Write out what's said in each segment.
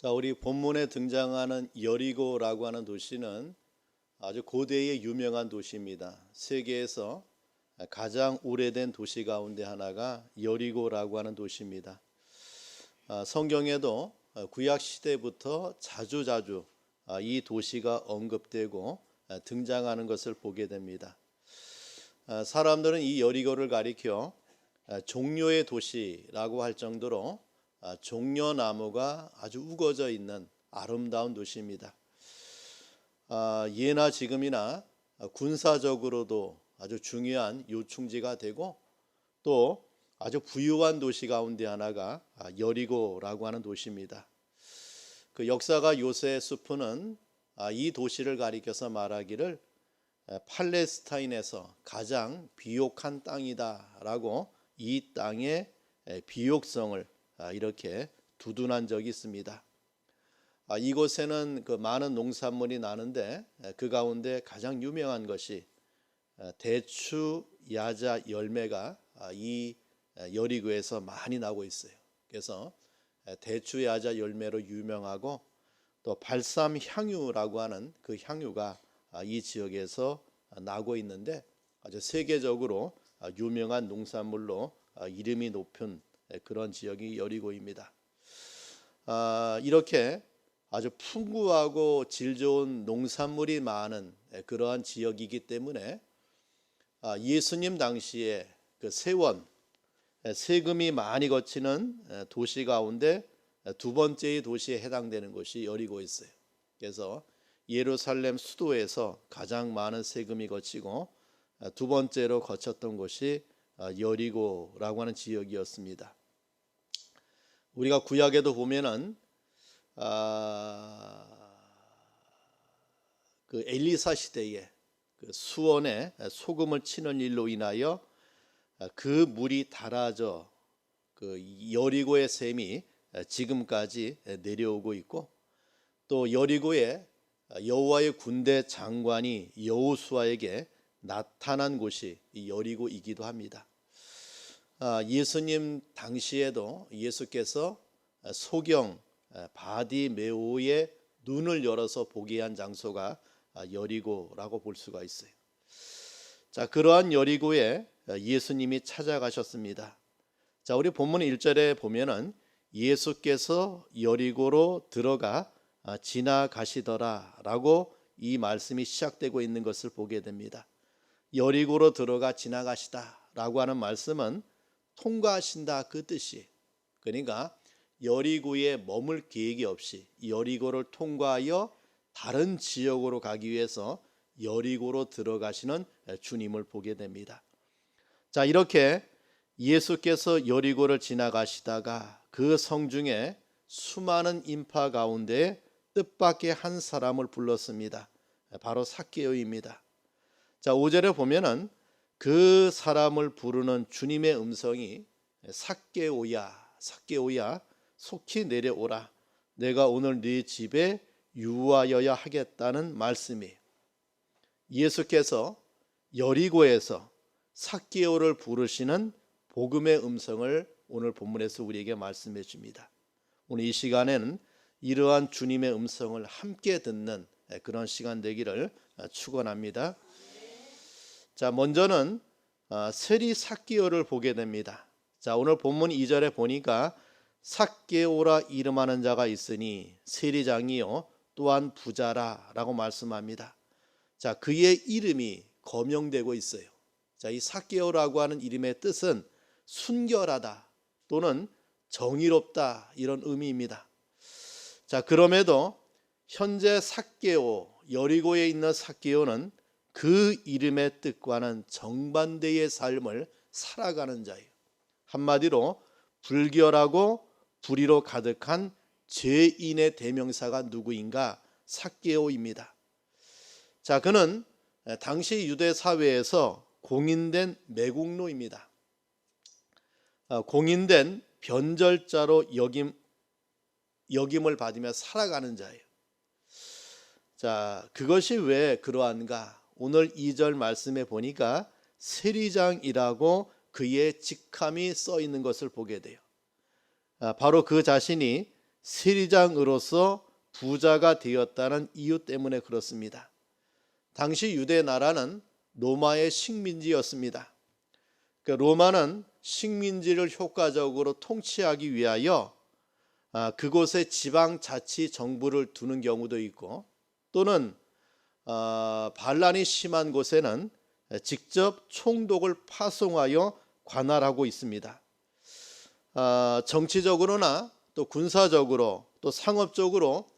자, 우리 본문에 등장하는 여리고라고 하는 도시는 아주 고대의 유명한 도시입니다. 세계에서 가장 오래된 도시 가운데 하나가 여리고라고 하는 도시입니다. 성경에도 구약 시대부터 자주자주 이 도시가 언급되고 등장하는 것을 보게 됩니다. 사람들은 이 여리고를 가리켜 종려의 도시라고 할 정도로 종려나무가 아주 우거져 있는 아름다운 도시입니다. 예나 지금이나 군사적으로도 아주 중요한 요충지가 되고 또 아주 부유한 도시 가운데 하나가 여리고라고 하는 도시입니다. 그 역사가 요세푸는 이 도시를 가리켜서 말하기를 팔레스타인에서 가장 비옥한 땅이다라고 이 땅의 비옥성을 이렇게 두둔한 적이 있습니다. 이곳에는 그 많은 농산물이 나는데 그 가운데 가장 유명한 것이 대추 야자 열매가 이 여리고에서 많이 나고 있어요. 그래서 대추 야자 열매로 유명하고 또 발삼 향유라고 하는 그 향유가 이 지역에서 나고 있는데 아주 세계적으로 유명한 농산물로 이름이 높은 그런 지역이 여리고입니다. 이렇게 아주 풍부하고 질 좋은 농산물이 많은 그러한 지역이기 때문에 예수님 당시에 그 세금이 많이 거치는 도시 가운데 두 번째의 도시에 해당되는 곳이 여리고였어요. 그래서 예루살렘 수도에서 가장 많은 세금이 거치고 두 번째로 거쳤던 곳이 여리고라고 하는 지역이었습니다. 우리가 구약에도 보면은 그 엘리사 시대에 그 수원에 소금을 치는 일로 인하여 그 물이 닳아져 그 여리고의 샘이 지금까지 내려오고 있고 또 여리고에 여호와의 군대 장관이 여호수아에게 나타난 곳이 여리고이기도 합니다. 예수님 당시에도 예수께서 소경 바디메오의 눈을 열어서 보게 한 장소가 여리고라고 볼 수가 있어요. 자, 그러한 여리고에 예수님이 찾아가셨습니다. 자, 우리 본문 1절에 보면은 예수께서 여리고로 들어가 지나가시더라라고 이 말씀이 시작되고 있는 것을 보게 됩니다. 여리고로 들어가 지나가시다라고 하는 말씀은 통과하신다 그 뜻이. 그러니까 여리고에 머물 계획이 없이 여리고를 통과하여 다른 지역으로 가기 위해서 여리고로 들어가시는 주님을 보게 됩니다. 자, 이렇게 예수께서 여리고를 지나가시다가 그 성중에 수많은 인파 가운데 뜻밖의 한 사람을 불렀습니다. 바로 삭개오입니다. 자, 5절에 보면은 그 사람을 부르는 주님의 음성이 삭개오야, 삭개오야, 속히 내려오라. 내가 오늘 네 집에 유하여야 하겠다는 말씀이에요. 예수께서 여리고에서 삭개오를 부르시는 복음의 음성을 오늘 본문에서 우리에게 말씀해 줍니다. 오늘 이 시간에는 이러한 주님의 음성을 함께 듣는 그런 시간 되기를 축원합니다. 자, 먼저는 세리 삭개오를 보게 됩니다. 자, 오늘 본문 2절에 보니까 삭개오라 이름하는 자가 있으니 세리장이요 또한 부자라라고 말씀합니다. 자, 그의 이름이 거명되고 있어요. 자, 이 삭개오라고 하는 이름의 뜻은 순결하다 또는 정의롭다 이런 의미입니다. 자, 그럼에도 현재 삭개오, 여리고에 있는 삭개오는 그 이름의 뜻과는 정반대의 삶을 살아가는 자예요. 한마디로 불결하고 불의로 가득한 죄인의 대명사가 누구인가? 삭개오입니다. 자, 그는 당시 유대 사회에서 공인된 매국노입니다. 공인된 변절자로 여김을 받으며 살아가는 자예요. 자, 그것이 왜 그러한가? 오늘 2절 말씀에 보니까 세리장이라고 그의 직함이 써 있는 것을 보게 돼요. 바로 그 자신이 세리장으로서 부자가 되었다는 이유 때문에 그렇습니다. 당시 유대 나라는 로마의 식민지였습니다. 로마는 식민지를 효과적으로 통치하기 위하여 그곳에 지방자치 정부를 두는 경우도 있고, 또는 반란이 심한 곳에는 직접 총독을 파송하여 관할하고 있습니다. 정치적으로나 또 군사적으로 또 상업적으로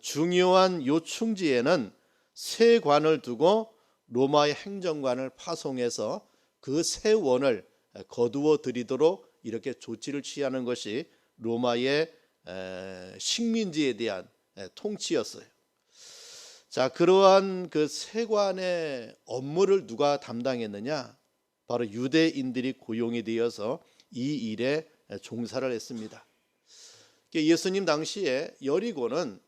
중요한 요충지에는 세관을 두고 로마의 행정관을 파송해서 그 세원을 거두어 들이도록 이렇게 조치를 취하는 것이 로마의 식민지에 대한 통치였어요. 자, 그러한 그 세관의 업무를 누가 담당했느냐? 바로 유대인들이 고용이 되어서 이 일에 종사를 했습니다. 예수님 당시에 여리고는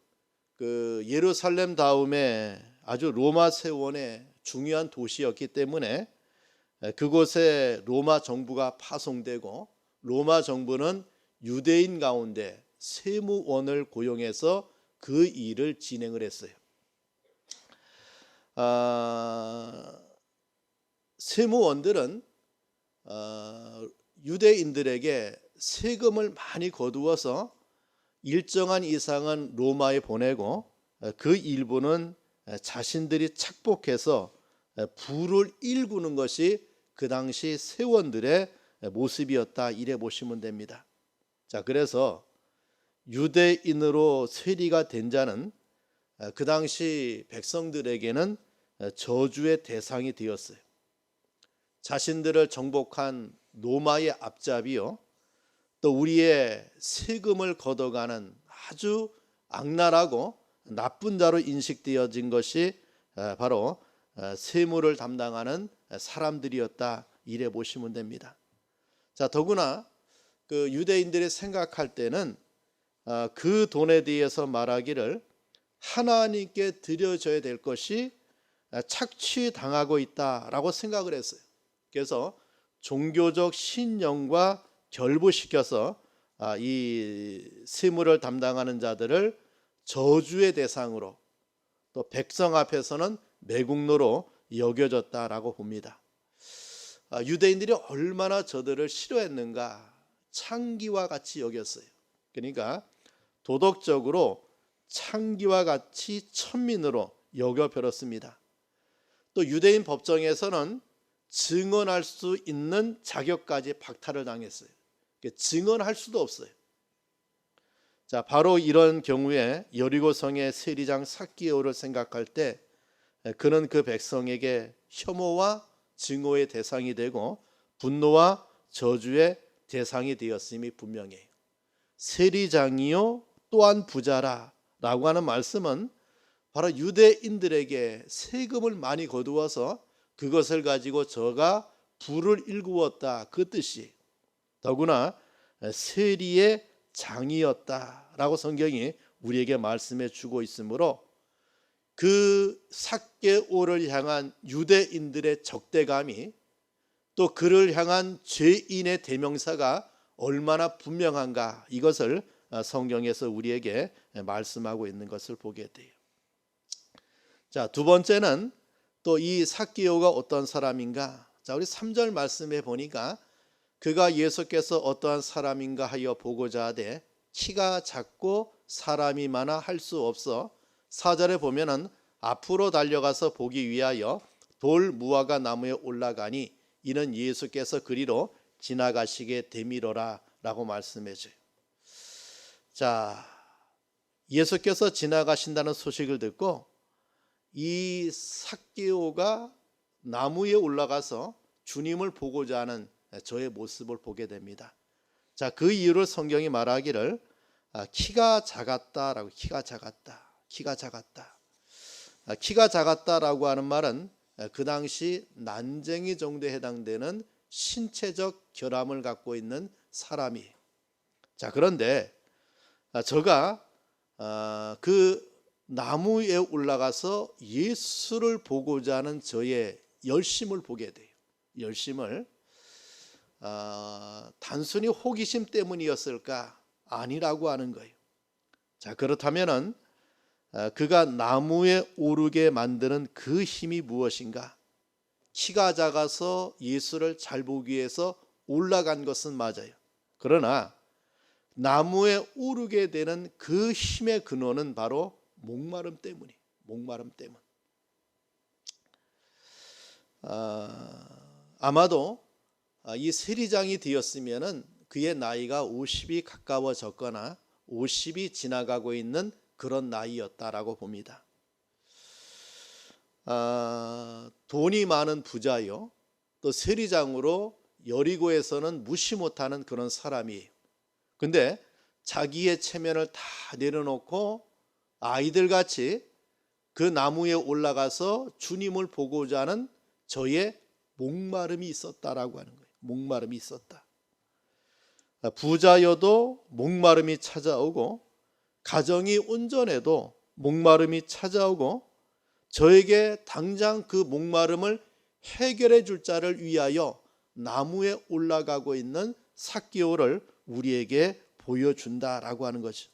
그 예루살렘 다음에 아주 로마 세원의 중요한 도시였기 때문에 그곳에 로마 정부가 파송되고, 로마 정부는 유대인 가운데 세무원을 고용해서 그 일을 진행을 했어요. 세무원들은 유대인들에게 세금을 많이 거두어서 일정한 이상은 로마에 보내고, 그 일부는 자신들이 착복해서 부를 일구는 것이 그 당시 세원들의 모습이었다, 이래 보시면 됩니다. 자, 그래서 유대인으로 세리가 된 자는 그 당시 백성들에게는 저주의 대상이 되었어요. 자신들을 정복한 로마의 앞잡이요, 또 우리의 세금을 걷어가는 아주 악랄하고 나쁜 자로 인식되어진 것이 바로 세무를 담당하는 사람들이었다, 이래 보시면 됩니다. 자, 더구나 그 유대인들이 생각할 때는 그 돈에 대해서 말하기를 하나님께 드려져야 될 것이 착취당하고 있다라고 생각을 했어요. 그래서 종교적 신념과 결부시켜서 이 세무를 담당하는 자들을 저주의 대상으로, 또 백성 앞에서는 매국노로 여겨졌다라고 봅니다. 유대인들이 얼마나 저들을 싫어했는가, 창기와 같이 여겼어요. 그러니까 도덕적으로 창기와 같이 천민으로 여겨버렸습니다. 또 유대인 법정에서는 증언할 수 있는 자격까지 박탈을 당했어요. 증언할 수도 없어요. 자, 바로 이런 경우에 여리고성의 세리장 삭개오를 생각할 때 그는 그 백성에게 혐오와 증오의 대상이 되고 분노와 저주의 대상이 되었음이 분명해요. 세리장이요 또한 부자라 라고 하는 말씀은 바로 유대인들에게 세금을 많이 거두어서 그것을 가지고 저가 부를 일구었다, 그 뜻이, 더구나 세리의 장이었다라고 성경이 우리에게 말씀해 주고 있으므로 그 삭개오를 향한 유대인들의 적대감이, 또 그를 향한 죄인의 대명사가 얼마나 분명한가, 이것을 성경에서 우리에게 말씀하고 있는 것을 보게 돼요. 자, 두 번째는 또 이 삭개오가 어떤 사람인가? 자, 우리 3절 말씀에 보니까 그가 예수께서 어떠한 사람인가 하여 보고자 하되 키가 작고 사람이 많아 할 수 없어 4절에 보면은 앞으로 달려가서 보기 위하여 돌 무화과 나무에 올라가니 이는 예수께서 그리로 지나가시게 되미로라 라고 말씀해 줘요. 자, 예수께서 지나가신다는 소식을 듣고 이 삭개오가 나무에 올라가서 주님을 보고자 하는 저의 모습을 보게 됩니다. 자, 그 이유를 성경이 말하기를 키가 작았다라고, 키가 작았다라고 하는 말은 그 당시 난쟁이 정도에 해당되는 신체적 결함을 갖고 있는 사람이. 자, 그런데 저가 그 나무에 올라가서 예수를 보고자 하는 저의 열심을 보게 돼요. 열심을 단순히 호기심 때문이었을까? 아니라고 하는 거예요. 자, 그렇다면은 그가 나무에 오르게 만드는 그 힘이 무엇인가? 키가 작아서 예수를 잘 보기 위해서 올라간 것은 맞아요. 그러나 나무에 오르게 되는 그 힘의 근원은 바로 목마름 때문이에요. 목마름 때문. 아마도 이 세리장이 되었으면은 그의 나이가 50이 가까워졌거나 50이 지나가고 있는 그런 나이였다라고 봅니다. 돈이 많은 부자요, 또 세리장으로 여리고에서는 무시 못하는 그런 사람이에요. 근데 자기의 체면을 다 내려놓고 아이들같이 그 나무에 올라가서 주님을 보고자 하는 저의 목마름이 있었다라고 하는 거예요. 목마름이 있었다. 부자여도 목마름이 찾아오고, 가정이 온전해도 목마름이 찾아오고, 저에게 당장 그 목마름을 해결해 줄 자를 위하여 나무에 올라가고 있는 삭개오를 우리에게 보여준다라고 하는 거죠.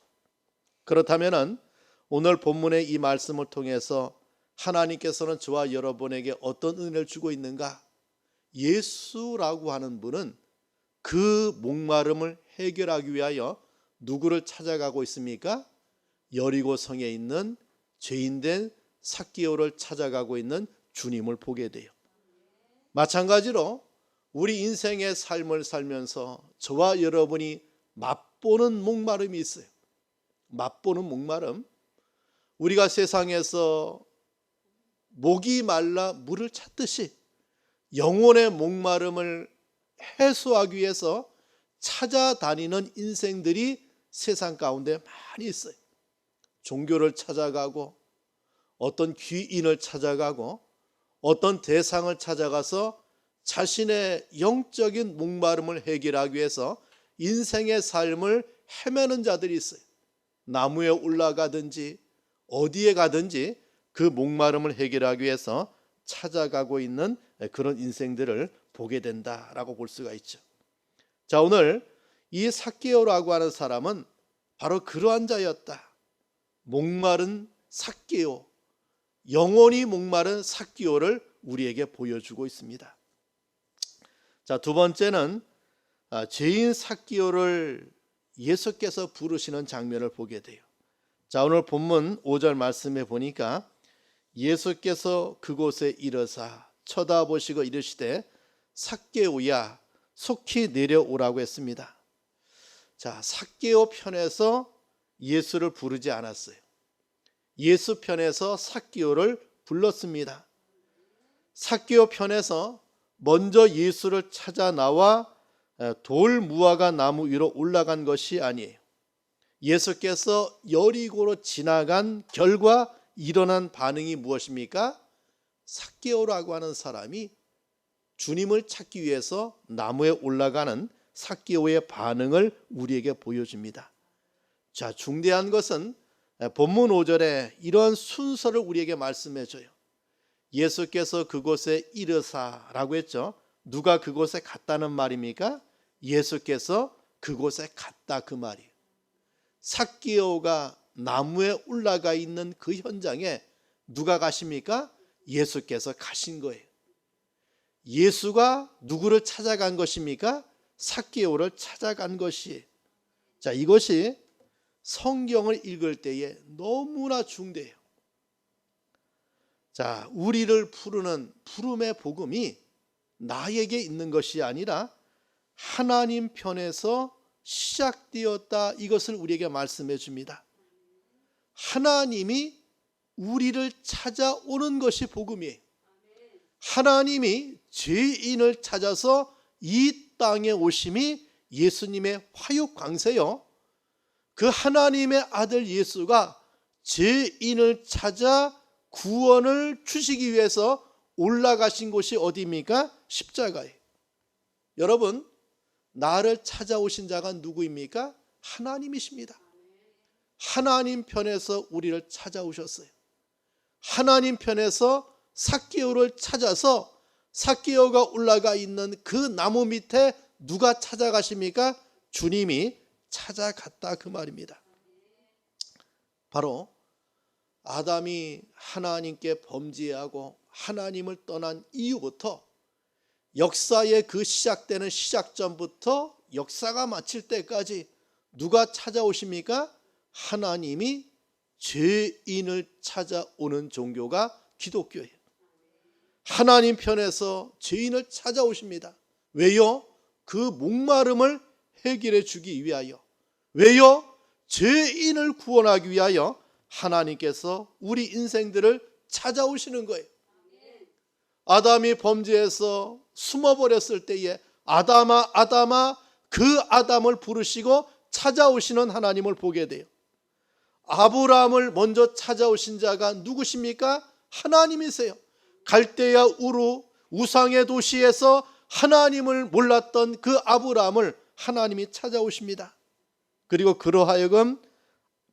그렇다면 오늘 본문의 이 말씀을 통해서 하나님께서는 저와 여러분에게 어떤 은혜를 주고 있는가? 예수라고 하는 분은 그 목마름을 해결하기 위하여 누구를 찾아가고 있습니까? 여리고 성에 있는 죄인된 삭개오를 찾아가고 있는 주님을 보게 돼요. 마찬가지로 우리 인생의 삶을 살면서 저와 여러분이 맛보는 목마름이 있어요. 맛보는 목마름. 우리가 세상에서 목이 말라 물을 찾듯이 영혼의 목마름을 해소하기 위해서 찾아다니는 인생들이 세상 가운데 많이 있어요. 종교를 찾아가고, 어떤 귀인을 찾아가고, 어떤 대상을 찾아가서 자신의 영적인 목마름을 해결하기 위해서 인생의 삶을 헤매는 자들이 있어요. 나무에 올라가든지 어디에 가든지 그 목마름을 해결하기 위해서 찾아가고 있는 그런 인생들을 보게 된다라고 볼 수가 있죠. 자, 오늘 이 삭개오라고 하는 사람은 바로 그러한 자였다. 목마른 삭개오, 영원히 목마른 삭개오를 우리에게 보여주고 있습니다. 자, 두 번째는 죄인 삭개오를 예수께서 부르시는 장면을 보게 돼요. 자, 오늘 본문 5절 말씀에 보니까 예수께서 그곳에 이르사 쳐다보시고 이르시되 삭개오야 속히 내려오라고 했습니다. 자, 삭개오 편에서 예수를 부르지 않았어요. 예수 편에서 삭개오를 불렀습니다. 삭개오 편에서 먼저 예수를 찾아 나와 돌 무화과 나무 위로 올라간 것이 아니에요. 예수께서 여리고로 지나간 결과 일어난 반응이 무엇입니까? 삭개오라고 하는 사람이 주님을 찾기 위해서 나무에 올라가는 삭개오의 반응을 우리에게 보여줍니다. 자, 중대한 것은 본문 5절에 이런 순서를 우리에게 말씀해줘요. 예수께서 그곳에 이르사라고 했죠. 누가 그곳에 갔다는 말입니까? 예수께서 그곳에 갔다, 그 말이에요. 삭개오가 나무에 올라가 있는 그 현장에 누가 가십니까? 예수께서 가신 거예요. 예수가 누구를 찾아간 것입니까? 삭개오를 찾아간 것이에요. 자, 이것이 성경을 읽을 때에 너무나 중대해요. 자, 우리를 부르는 부름의 복음이 나에게 있는 것이 아니라 하나님 편에서 시작되었다, 이것을 우리에게 말씀해 줍니다. 하나님이 우리를 찾아오는 것이 복음이에요. 하나님이 죄인을 찾아서 이 땅에 오심이 예수님의 화육 광세요. 그 하나님의 아들 예수가 죄인을 찾아 구원을 주시기 위해서 올라가신 곳이 어디입니까? 십자가예요. 여러분, 나를 찾아오신 자가 누구입니까? 하나님이십니다. 하나님 편에서 우리를 찾아오셨어요. 하나님 편에서 삭개오를 찾아서 삭개오가 올라가 있는 그 나무 밑에 누가 찾아가십니까? 주님이 찾아갔다, 그 말입니다. 바로 아담이 하나님께 범죄하고 하나님을 떠난 이후부터 역사의 그 시작되는 시작점부터 역사가 마칠 때까지 누가 찾아오십니까? 하나님이 죄인을 찾아오는 종교가 기독교예요. 하나님 편에서 죄인을 찾아오십니다. 왜요? 그 목마름을 해결해 주기 위하여. 왜요? 죄인을 구원하기 위하여 하나님께서 우리 인생들을 찾아오시는 거예요. 아담이 범죄해서 숨어버렸을 때에 아담아 아담아 그 아담을 부르시고 찾아오시는 하나님을 보게 돼요. 아브라함을 먼저 찾아오신 자가 누구십니까? 하나님이세요. 갈대아 우루 우상의 도시에서 하나님을 몰랐던 그 아브라함을 하나님이 찾아오십니다. 그리고 그러하여금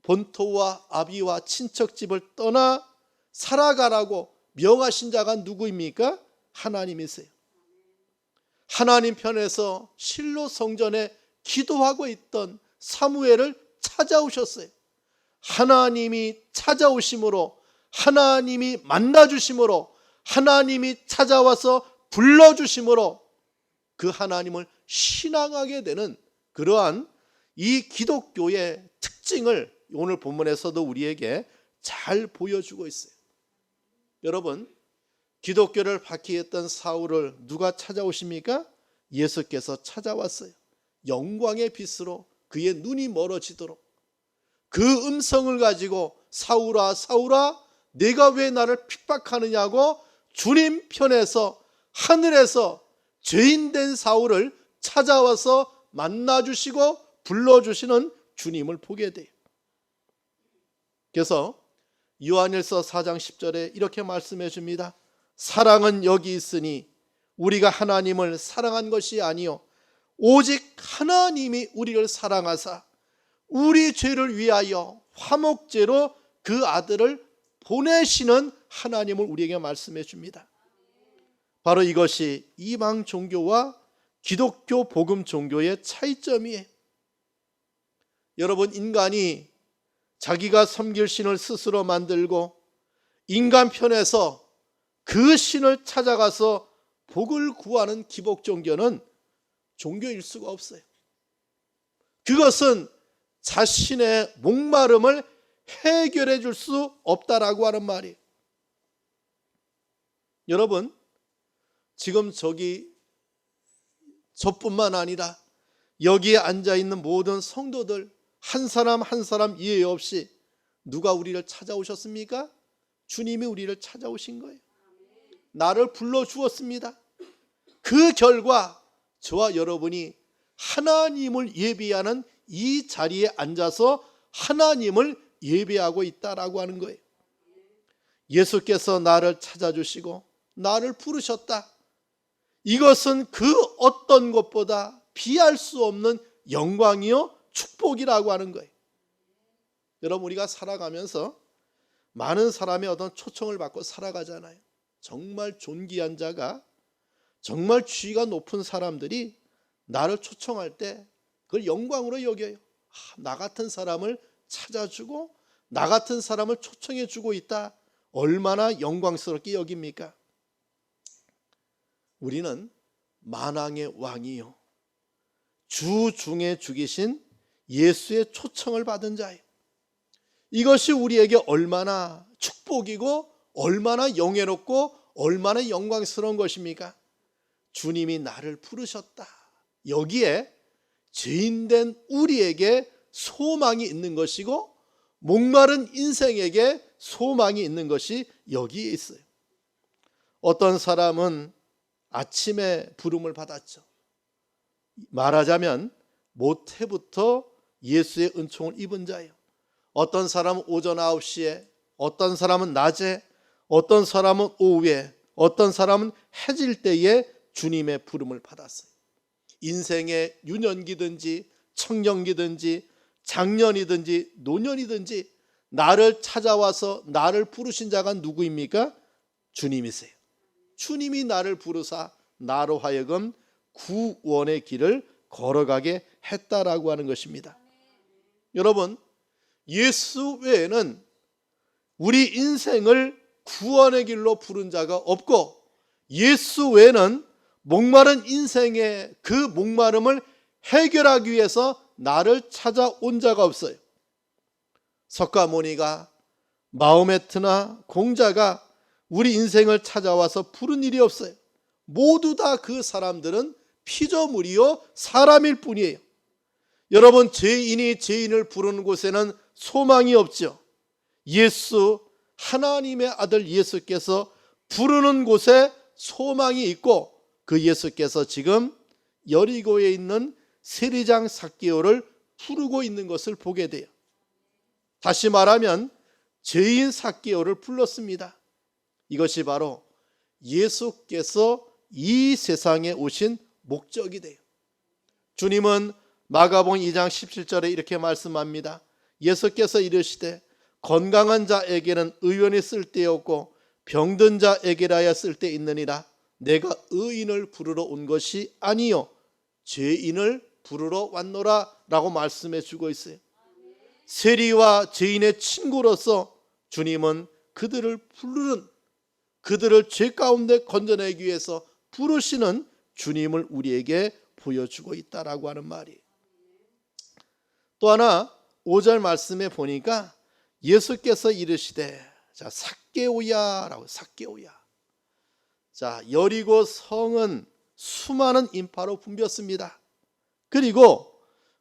본토와 아비와 친척집을 떠나 살아가라고 명하신 자가 누구입니까? 하나님이세요. 하나님 편에서 실로 성전에 기도하고 있던 사무엘을 찾아오셨어요. 하나님이 찾아오심으로, 하나님이 만나주심으로, 하나님이 찾아와서 불러주심으로 그 하나님을 신앙하게 되는 그러한 이 기독교의 특징을 오늘 본문에서도 우리에게 잘 보여주고 있어요. 여러분, 기독교를 박해했던 사울을 누가 찾아오십니까? 예수께서 찾아왔어요. 영광의 빛으로 그의 눈이 멀어지도록 그 음성을 가지고 사울아 사울아 내가 왜 나를 핍박하느냐고 주님 편에서 하늘에서 죄인된 사울을 찾아와서 만나주시고 불러주시는 주님을 보게 돼요. 그래서 요한일서 4장 10절에 이렇게 말씀해 줍니다. 사랑은 여기 있으니 우리가 하나님을 사랑한 것이 아니요 오직 하나님이 우리를 사랑하사 우리 죄를 위하여 화목제로 그 아들을 보내시는 하나님을 우리에게 말씀해 줍니다. 바로 이것이 이방 종교와 기독교 복음 종교의 차이점이에요. 여러분, 인간이 자기가 섬길 신을 스스로 만들고 인간 편에서 그 신을 찾아가서 복을 구하는 기복 종교는 종교일 수가 없어요. 그것은 자신의 목마름을 해결해 줄 수 없다라고 하는 말이에요. 여러분, 지금 저뿐만 아니라 여기에 앉아있는 모든 성도들 한 사람 한 사람 이해 없이 누가 우리를 찾아오셨습니까? 주님이 우리를 찾아오신 거예요. 나를 불러주었습니다. 그 결과 저와 여러분이 하나님을 예배하는 이 자리에 앉아서 하나님을 예배하고 있다라고 하는 거예요. 예수께서 나를 찾아주시고 나를 부르셨다. 이것은 그 어떤 것보다 비할 수 없는 영광이요 축복이라고 하는 거예요. 여러분, 우리가 살아가면서 많은 사람의 어떤 초청을 받고 살아가잖아요. 정말 존귀한 자가, 정말 지위가 높은 사람들이 나를 초청할 때 그걸 영광으로 여겨요. 나 같은 사람을 찾아주고 나 같은 사람을 초청해 주고 있다. 얼마나 영광스럽게 여깁니까? 우리는 만왕의 왕이요 주 중에 죽이신 예수의 초청을 받은 자예요. 이것이 우리에게 얼마나 축복이고 얼마나 영예롭고 얼마나 영광스러운 것입니까? 주님이 나를 부르셨다. 여기에 죄인된 우리에게 소망이 있는 것이고 목마른 인생에게 소망이 있는 것이 여기에 있어요. 어떤 사람은 아침에 부름을 받았죠. 말하자면 모태부터 예수의 은총을 입은 자예요. 어떤 사람은 오전 9시에, 어떤 사람은 낮에, 어떤 사람은 오후에, 어떤 사람은 해질 때에 주님의 부름을 받았어요. 인생의 유년기든지 청년기든지 장년이든지 노년이든지 나를 찾아와서 나를 부르신 자가 누구입니까? 주님이세요. 주님이 나를 부르사 나로 하여금 구원의 길을 걸어가게 했다라고 하는 것입니다. 여러분, 예수 외에는 우리 인생을 구원의 길로 부른 자가 없고, 예수 외에는 목마른 인생의 그 목마름을 해결하기 위해서 나를 찾아온 자가 없어요. 석가모니가, 마호메트나 공자가 우리 인생을 찾아와서 부른 일이 없어요. 모두 다 그 사람들은 피조물이요 사람일 뿐이에요. 여러분, 죄인이 죄인을 부르는 곳에는 소망이 없죠. 예수, 하나님의 아들 예수께서 부르는 곳에 소망이 있고, 그 예수께서 지금 여리고에 있는 세리장 삭개오를 부르고 있는 것을 보게 돼요. 다시 말하면 죄인 삭개오를 불렀습니다. 이것이 바로 예수께서 이 세상에 오신 목적이 돼요. 주님은 마가복음 2장 17절에 이렇게 말씀합니다. 예수께서 이르시되 건강한 자에게는 의원이 쓸데없고 병든 자에게라야 쓸데 있느니라. 내가 의인을 부르러 온 것이 아니요 죄인을 부르러 왔노라 라고 말씀해 주고 있어요. 세리와 죄인의 친구로서 주님은 그들을 부르는, 그들을 죄 가운데 건져내기 위해서 부르시는 주님을 우리에게 보여주고 있다라고 하는 말이에요. 또 하나 5절 말씀에 보니까 예수께서 이르시되, 자, 삭개오야라고, 삭개오야. 자, 여리고 성은 수많은 인파로 붐볐습니다. 그리고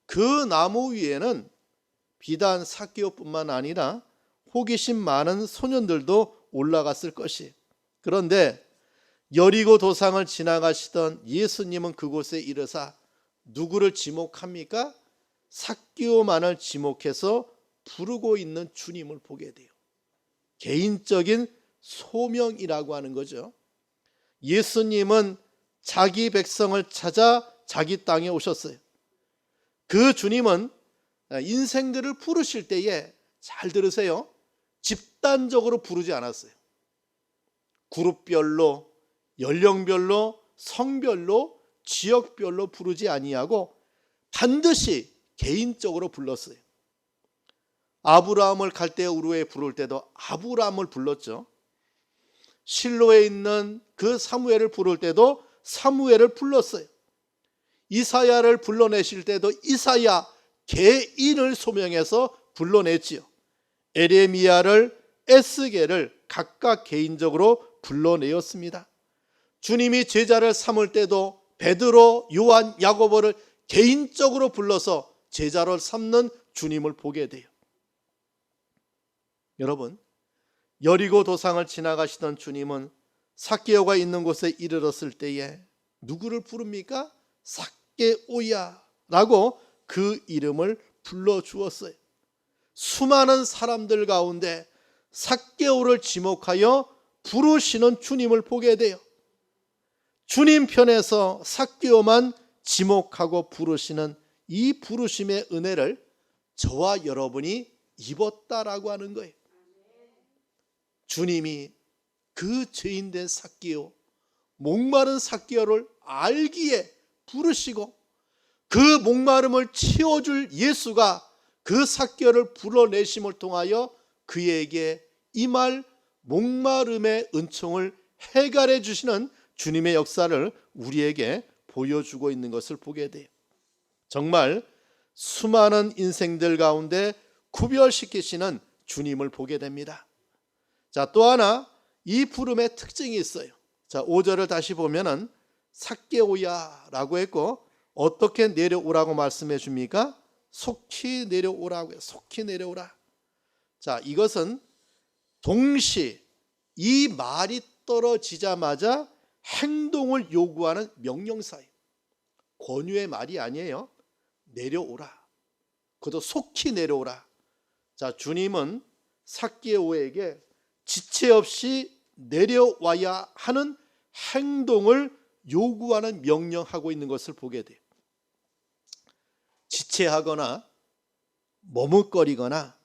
그 나무 위에는 비단 삭개오뿐만 아니라 호기심 많은 소년들도 올라갔을 것이. 그런데 여리고 도상을 지나가시던 예수님은 그곳에 이르사 누구를 지목합니까? 삭개오만을 지목해서 부르고 있는 주님을 보게 돼요. 개인적인 소명이라고 하는 거죠. 예수님은 자기 백성을 찾아 자기 땅에 오셨어요. 그 주님은 인생들을 부르실 때에, 잘 들으세요, 집단적으로 부르지 않았어요. 그룹별로, 연령별로, 성별로, 지역별로 부르지 아니하고 반드시 개인적으로 불렀어요. 아브라함을 갈대아 우르에 부를 때도 아브라함을 불렀죠. 실로에 있는 그 사무엘을 부를 때도 사무엘을 불렀어요. 이사야를 불러내실 때도 이사야 개인을 소명해서 불러냈지요. 에레미야를, 에스겔을 각각 개인적으로 불러내었습니다. 주님이 제자를 삼을 때도 베드로, 요한, 야고보를 개인적으로 불러서 제자로 삼는 주님을 보게 돼요. 여러분, 여리고 도상을 지나가시던 주님은 삭개오가 있는 곳에 이르렀을 때에 누구를 부릅니까? 삭개오야라고 그 이름을 불러주었어요. 수많은 사람들 가운데 삭개오를 지목하여 부르시는 주님을 보게 돼요. 주님 편에서 삭개오만 지목하고 부르시는 이 부르심의 은혜를 저와 여러분이 입었다라고 하는 거예요. 주님이 그 죄인된 삭개오, 목마른 삭개오를 알기에 부르시고, 그 목마름을 채워줄 예수가 그 삭개오를 불러내심을 통하여 그에게 임할 목마름의 은총을 해결해 주시는 주님의 역사를 우리에게 보여주고 있는 것을 보게 돼요. 정말 수많은 인생들 가운데 구별시키시는 주님을 보게 됩니다. 자, 또 하나 이 부름의 특징이 있어요. 자, 5절을 다시 보면은 삭개오야라고 했고, 어떻게 내려오라고 말씀해 줍니까? 속히 내려오라고 해요. 속히 내려오라. 자, 이것은 동시 이 말이 떨어지자마자 행동을 요구하는 명령사예요. 권유의 말이 아니에요. 내려오라. 그것도 속히 내려오라. 자, 주님은 삭개오에게 지체 없이 내려와야 하는 행동을 요구하는, 명령하고 있는 것을 보게 돼요. 지체하거나 머뭇거리거나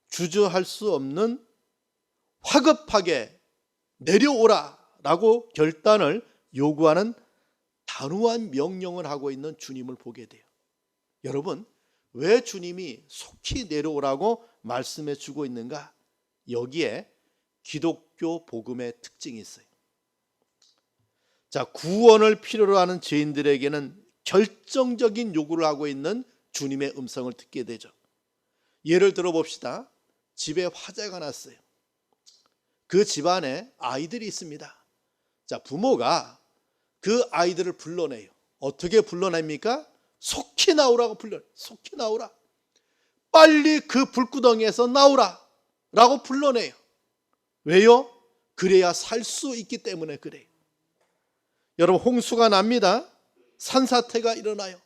주저할 수 없는, 화급하게 내려오라라고 결단을 요구하는 단호한 명령을 하고 있는 주님을 보게 돼요. 여러분, 왜 주님이 속히 내려오라고 말씀해 주고 있는가? 여기에 기독교 복음의 특징이 있어요. 자, 구원을 필요로 하는 죄인들에게는 결정적인 요구를 하고 있는 주님의 음성을 듣게 되죠. 예를 들어 봅시다. 집에 화재가 났어요. 그 집안에 아이들이 있습니다. 자, 부모가 그 아이들을 불러내요. 어떻게 불러냅니까? 속히 나오라고 불러요. 속히 나오라. 빨리 그 불구덩이에서 나오라 라고 불러내요. 왜요? 그래야 살 수 있기 때문에 그래요. 여러분, 홍수가 납니다. 산사태가 일어나요.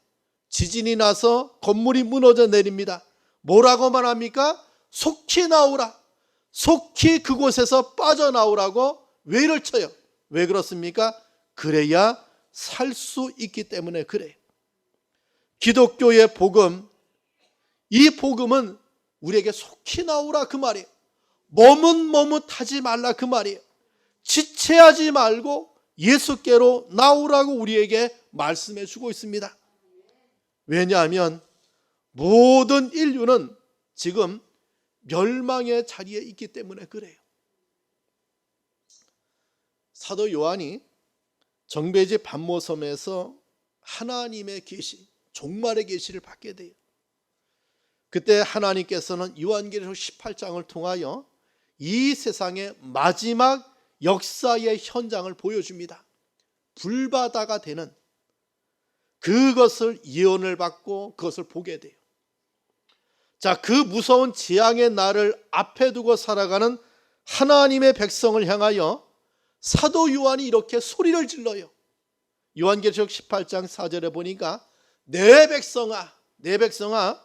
지진이 나서 건물이 무너져 내립니다. 뭐라고 말합니까? 속히 나오라. 속히 그곳에서 빠져나오라고 외를 쳐요. 왜 그렇습니까? 그래야 살 수 있기 때문에 그래요. 기독교의 복음, 이 복음은 우리에게 속히 나오라 그 말이에요. 머뭇머뭇하지 말라 그 말이에요. 지체하지 말고 예수께로 나오라고 우리에게 말씀해 주고 있습니다. 왜냐하면 모든 인류는 지금 멸망의 자리에 있기 때문에 그래요. 사도 요한이 정배지 반모섬에서 하나님의 계시, 종말의 계시를 받게 돼요. 그때 하나님께서는 요한계시록 18장을 통하여 이 세상의 마지막 역사의 현장을 보여줍니다. 불바다가 되는 그것을 예언을 받고 그것을 보게 돼요. 자, 그 무서운 재앙의 날을 앞에 두고 살아가는 하나님의 백성을 향하여 사도 요한이 이렇게 소리를 질러요. 요한계시록 18장 4절에 보니까 내 백성아, 내 백성아,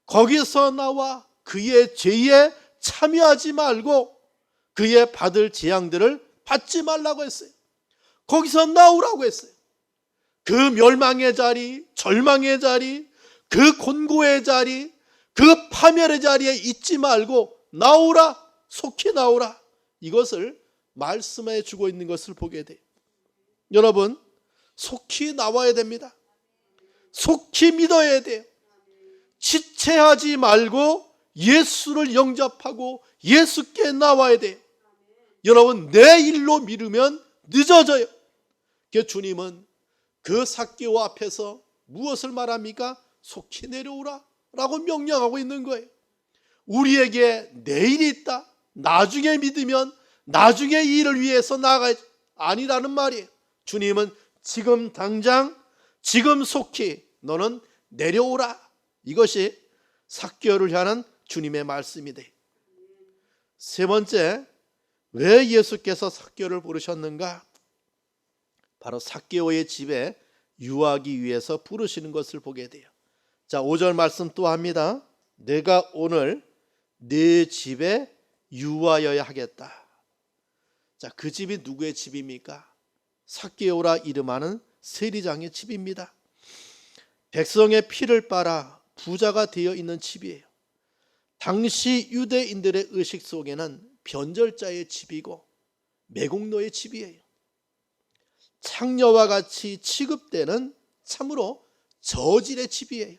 거기서 나와 그의 죄에 참여하지 말고 그의 받을 재앙들을 받지 말라고 했어요. 거기서 나오라고 했어요. 그 멸망의 자리, 절망의 자리, 그 곤고의 자리, 그 파멸의 자리에 있지 말고 나오라, 속히 나오라. 이것을 말씀해 주고 있는 것을 보게 돼요. 여러분, 속히 나와야 됩니다. 속히 믿어야 돼요. 지체하지 말고 예수를 영접하고 예수께 나와야 돼요. 여러분, 내 일로 미루면 늦어져요. 그래서 주님은 그 삭개오 앞에서 무엇을 말합니까? 속히 내려오라 라고 명령하고 있는 거예요. 우리에게 내일이 있다. 나중에 믿으면 나중에 이 일을 위해서 나아가야지. 아니라는 말이에요. 주님은 지금 당장, 지금 속히 너는 내려오라. 이것이 삭개오를 향한 주님의 말씀이 돼요. 세 번째, 왜 예수께서 삭개오를 부르셨는가? 바로 삭개오의 집에 유하기 위해서 부르시는 것을 보게 돼요. 자, 5절 말씀 또 합니다. 내가 오늘 네 집에 유하여야 하겠다. 자, 그 집이 누구의 집입니까? 삭개오라 이름하는 세리장의 집입니다. 백성의 피를 빨아 부자가 되어 있는 집이에요. 당시 유대인들의 의식 속에는 변절자의 집이고 매국노의 집이에요. 창녀와 같이 취급되는 참으로 저질의 집이에요.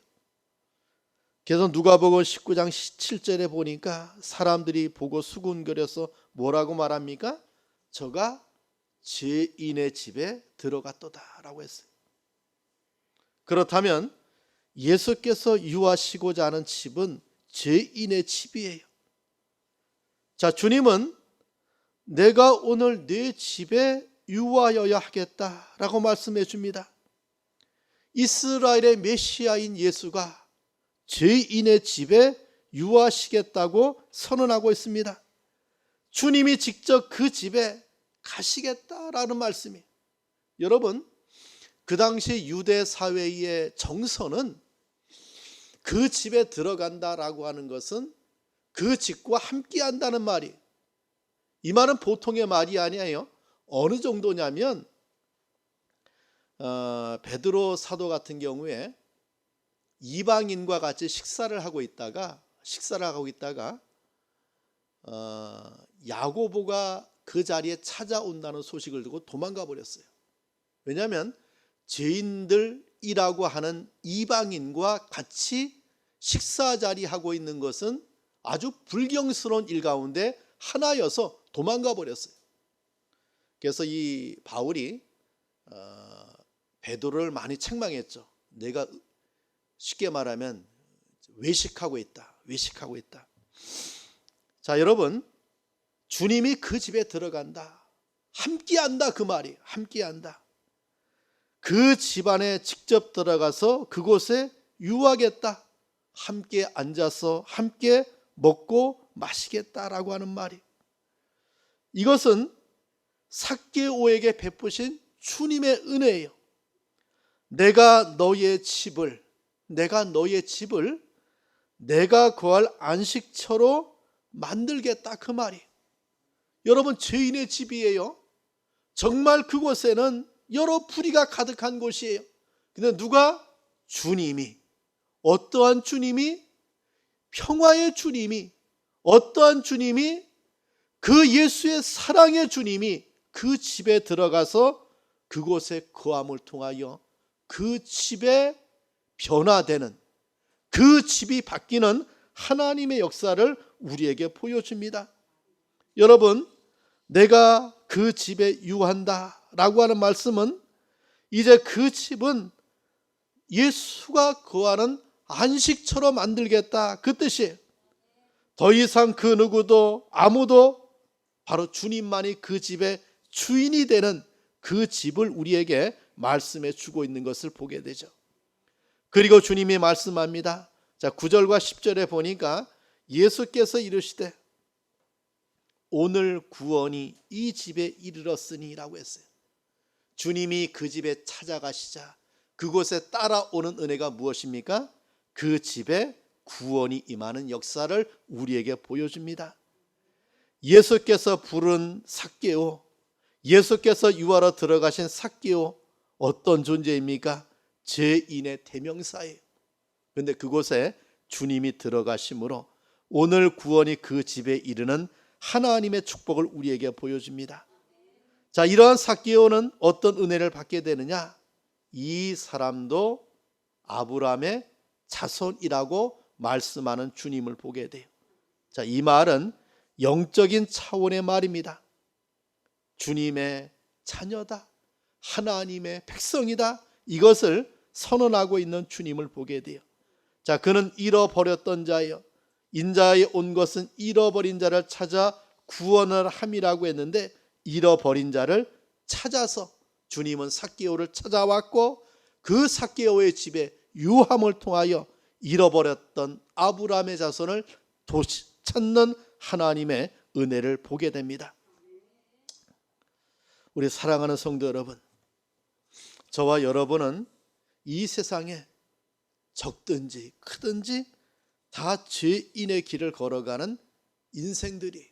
그래서 누가복음 19장 17절에 보니까 사람들이 보고 수군거려서 뭐라고 말합니까? 저가 죄인의 집에 들어갔도다 라고 했어요. 그렇다면 예수께서 유하시고자 하는 집은 죄인의 집이에요. 자, 주님은 내가 오늘 네 집에 유하여야 하겠다라고 말씀해 줍니다. 이스라엘의 메시아인 예수가 죄인의 집에 유하시겠다고 선언하고 있습니다. 주님이 직접 그 집에 가시겠다라는 말씀이에요. 여러분, 그 당시 유대 사회의 정서는 그 집에 들어간다라고 하는 것은 그 집과 함께 한다는 말이에요. 이 말은 보통의 말이 아니에요. 어느 정도냐면 베드로 사도 같은 경우에 이방인과 같이 식사를 하고 있다가 야고보가 그 자리에 찾아온다는 소식을 듣고 도망가 버렸어요. 왜냐하면 죄인들이라고 하는 이방인과 같이 식사 자리 하고 있는 것은 아주 불경스러운 일 가운데 하나여서 도망가 버렸어요. 그래서 이 바울이 베드로를 많이 책망했죠. 내가 쉽게 말하면 외식하고 있다. 자, 여러분, 주님이 그 집에 들어간다. 함께한다, 그 말이. 함께한다. 그 집안에 직접 들어가서 그곳에 유하겠다. 함께 앉아서 함께 먹고 마시겠다라고 하는 말이. 이것은 삭개오에게 베푸신 주님의 은혜예요. 내가 너의 집을 내가 거할 안식처로 만들겠다, 그 말이. 여러분, 죄인의 집이에요. 정말 그곳에는 여러 불의가 가득한 곳이에요. 근데 누가? 주님이. 어떠한 주님이? 평화의 주님이. 어떠한 주님이? 그 예수의 사랑의 주님이 그 집에 들어가서 그곳에 거함을 통하여 그 집에 변화되는, 그 집이 바뀌는 하나님의 역사를 우리에게 보여줍니다. 여러분, 내가 그 집에 유한다 라고 하는 말씀은 이제 그 집은 예수가 거하는 안식처로 만들겠다, 그 뜻이에요. 더 이상 그 누구도 아무도, 바로 주님만이 그 집의 주인이 되는 그 집을 우리에게 말씀해 주고 있는 것을 보게 되죠. 그리고 주님이 말씀합니다. 자, 9절과 10절에 보니까 예수께서 이르시되 오늘 구원이 이 집에 이르렀으니 라고 했어요. 주님이 그 집에 찾아가시자 그곳에 따라오는 은혜가 무엇입니까? 그 집에 구원이 임하는 역사를 우리에게 보여줍니다. 예수께서 부른 삭개오, 예수께서 유하러 들어가신 삭개오, 어떤 존재입니까? 죄인의 대명사예요. 그런데 그곳에 주님이 들어가심으로 오늘 구원이 그 집에 이르는 하나님의 축복을 우리에게 보여줍니다. 자, 이러한 삭개오는 어떤 은혜를 받게 되느냐? 이 사람도 아브라함의 자손이라고 말씀하는 주님을 보게 돼요. 자, 이 말은 영적인 차원의 말입니다. 주님의 자녀다, 하나님의 백성이다, 이것을 선언하고 있는 주님을 보게 돼요. 자, 그는 잃어버렸던 자예요. 인자에 온 것은 잃어버린 자를 찾아 구원을 함이라고 했는데, 잃어버린 자를 찾아서 주님은 삭개오를 찾아왔고 그 삭개오의 집에 유함을 통하여 잃어버렸던 아브라함의 자손을 찾는 하나님의 은혜를 보게 됩니다. 우리 사랑하는 성도 여러분, 저와 여러분은 이 세상에 적든지 크든지 다 죄인의 길을 걸어가는 인생들이,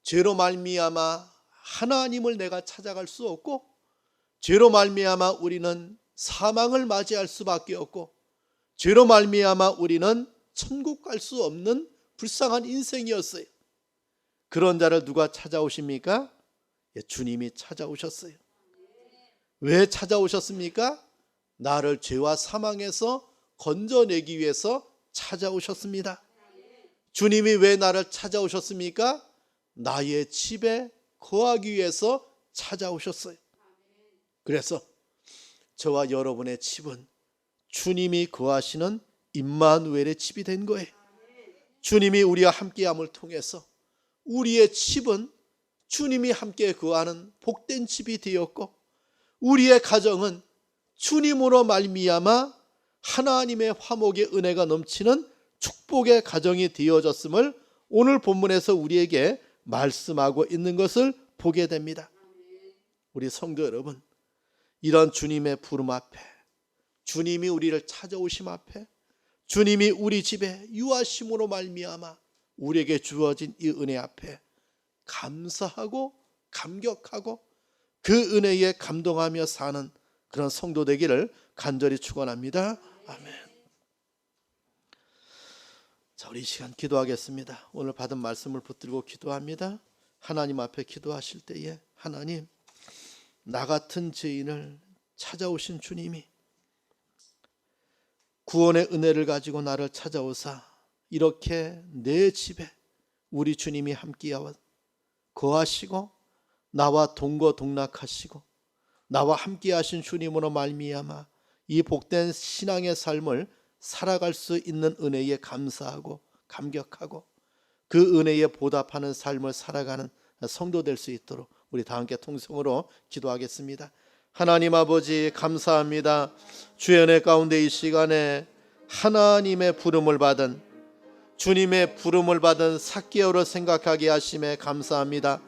죄로 말미암아 하나님을 내가 찾아갈 수 없고, 죄로 말미암아 우리는 사망을 맞이할 수밖에 없고, 죄로 말미암아 우리는 천국 갈 수 없는 불쌍한 인생이었어요. 그런 자를 누가 찾아오십니까? 주님이 찾아오셨어요. 왜 찾아오셨습니까? 나를 죄와 사망에서 건져내기 위해서 찾아오셨습니다. 주님이 왜 나를 찾아오셨습니까? 나의 집에 거하기 위해서 찾아오셨어요. 그래서 저와 여러분의 집은 주님이 거하시는 임마누엘의 집이 된 거예요. 주님이 우리와 함께함을 통해서 우리의 집은 주님이 함께 거하는 복된 집이 되었고, 우리의 가정은 주님으로 말미암아 하나님의 화목의 은혜가 넘치는 축복의 가정이 되어졌음을 오늘 본문에서 우리에게 말씀하고 있는 것을 보게 됩니다. 우리 성도 여러분, 이런 주님의 부름 앞에, 주님이 우리를 찾아오심 앞에, 주님이 우리 집에 유하심으로 말미암아 우리에게 주어진 이 은혜 앞에 감사하고 감격하고 그 은혜에 감동하며 사는 그런 성도 되기를 간절히 축원합니다. 아멘. 자, 우리 이 시간 기도하겠습니다. 오늘 받은 말씀을 붙들고 기도합니다. 하나님 앞에 기도하실 때에, 하나님, 나 같은 죄인을 찾아오신 주님이 구원의 은혜를 가지고 나를 찾아오사 이렇게 내 집에 우리 주님이 함께하여 거하시고 나와 동거동락하시고 나와 함께하신 주님으로 말미암아 이 복된 신앙의 삶을 살아갈 수 있는 은혜에 감사하고 감격하고 그 은혜에 보답하는 삶을 살아가는 성도 될 수 있도록 우리 다 함께 통성으로 기도하겠습니다. 하나님 아버지 감사합니다. 주의 은혜 가운데 이 시간에 하나님의 부름을 받은 주님의 부름을 받은 삭개오를 생각하게 하심에 감사합니다.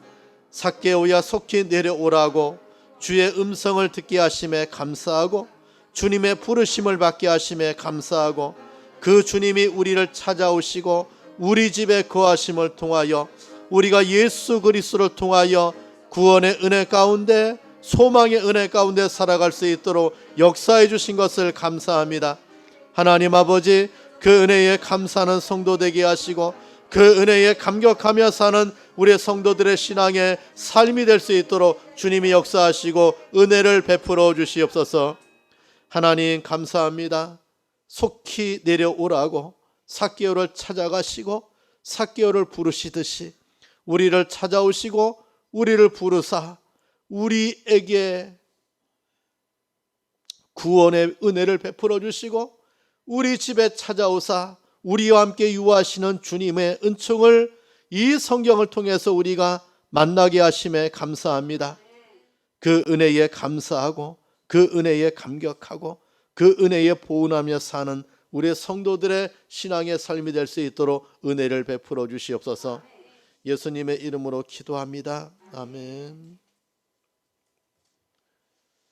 삭개오야 속히 내려오라고 주의 음성을 듣게 하심에 감사하고 주님의 부르심을 받게 하심에 감사하고 그 주님이 우리를 찾아오시고 우리 집에 거하심을 통하여 우리가 예수 그리스도를 통하여 구원의 은혜 가운데 소망의 은혜 가운데 살아갈 수 있도록 역사해 주신 것을 감사합니다. 하나님 아버지 그 은혜에 감사하는 성도 되게 하시고 그 은혜에 감격하며 사는 우리 성도들의 신앙의 삶이 될 수 있도록 주님이 역사하시고 은혜를 베풀어 주시옵소서. 하나님 감사합니다. 속히 내려오라고 삭개오를 찾아가시고 삭개오를 부르시듯이 우리를 찾아오시고 우리를 부르사 우리에게 구원의 은혜를 베풀어 주시고 우리 집에 찾아오사 우리와 함께 유하시는 주님의 은총을 이 성경을 통해서 우리가 만나게 하심에 감사합니다. 그 은혜에 감사하고 그 은혜에 감격하고 그 은혜에 보은하며 사는 우리 성도들의 신앙의 삶이 될 수 있도록 은혜를 베풀어 주시옵소서. 예수님의 이름으로 기도합니다. 아멘.